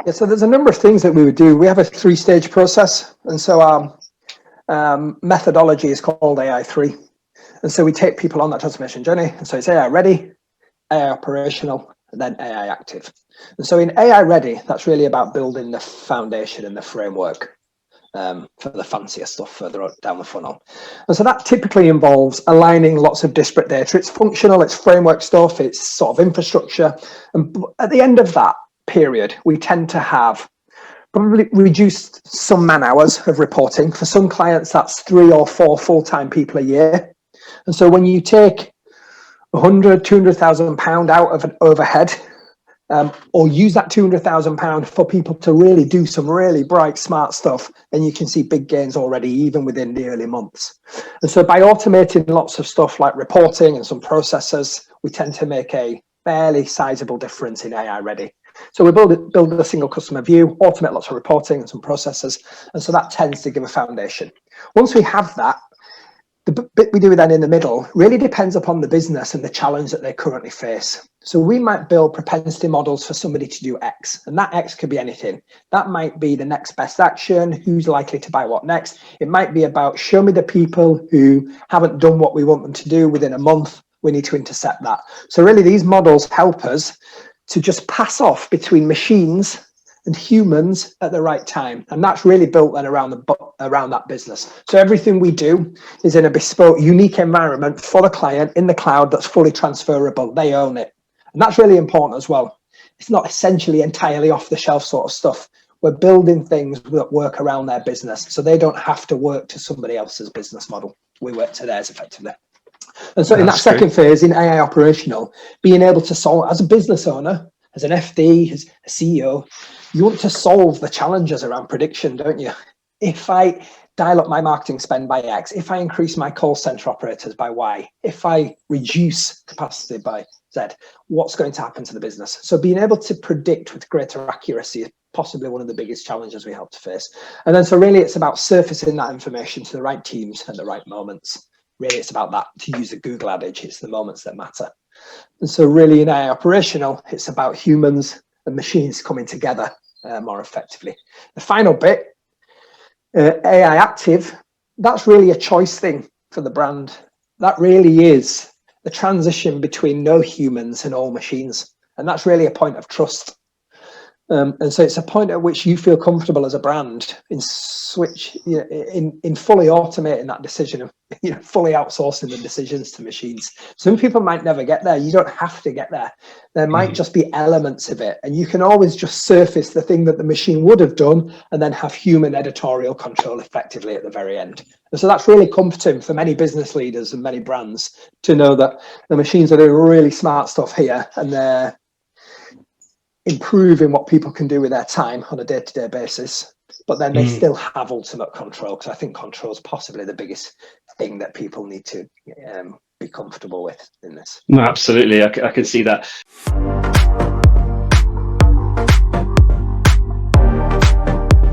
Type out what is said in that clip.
Yeah, so there's a number of things that we would do. We have a 3-stage process, and so our methodology is called AI3. And so we take people on that transformation journey. And so it's AI ready, AI operational, and then AI active. And so in AI ready, that's really about building the foundation and the framework for the fancier stuff further down the funnel. And so that typically involves aligning lots of disparate data. It's functional, it's framework stuff, it's sort of infrastructure. And at the end of that period, we tend to have probably reduced some man hours of reporting. For some clients, that's 3 or 4 full-time people a year. And so when you take 100, 200,000 pound out of an overhead, or use that 200,000 pound for people to really do some really bright, smart stuff, then you can see big gains already, even within the early months. And so by automating lots of stuff like reporting and some processes, we tend to make a fairly sizable difference in AI ready. So we build a single customer view, automate lots of reporting and some processes. And so that tends to give a foundation. Once we have that, the bit we do then in the middle really depends upon the business and the challenge that they currently face. So we might build propensity models for somebody to do X, and that X could be anything. That might be the next best action, who's likely to buy what next. It might be about show me the people who haven't done what we want them to do within a month. We need to intercept that. So really these models help us to just pass off between machines and humans at the right time. And that's really built then around that business. So everything we do is in a bespoke, unique environment for the client in the cloud that's fully transferable. They own it. And that's really important as well. It's not essentially entirely off the shelf sort of stuff. We're building things that work around their business. So they don't have to work to somebody else's business model. We work to theirs effectively. And so in that second phase, in AI operational, being able to solve, as a business owner, as an FD, as a CEO, you want to solve the challenges around prediction, don't you? If I dial up my marketing spend by X, if I increase my call center operators by Y, if I reduce capacity by Z, what's going to happen to the business? So being able to predict with greater accuracy is possibly one of the biggest challenges we have to face. And then so really it's about surfacing that information to the right teams at the right moments. Really it's about that, to use a Google adage, it's the moments that matter. And so really in AI operational, it's about humans and machines coming together more effectively. The final bit, AI active, that's really a choice thing for the brand. That really is the transition between no humans and all machines. And that's really a point of trust. And so it's a point at which you feel comfortable as a brand in in fully automating that decision of fully outsourcing the decisions to machines. Some people might never get there. You don't have to get there. There might just be elements of it, and you can always just surface the thing that the machine would have done and then have human editorial control effectively at the very end. And so that's really comforting for many business leaders and many brands to know that the machines are doing really smart stuff here, and they're improving what people can do with their time on a day-to-day basis, but then they still have ultimate control, because I think control is possibly the biggest thing that people need to be comfortable with in this. No, absolutely, I can see that.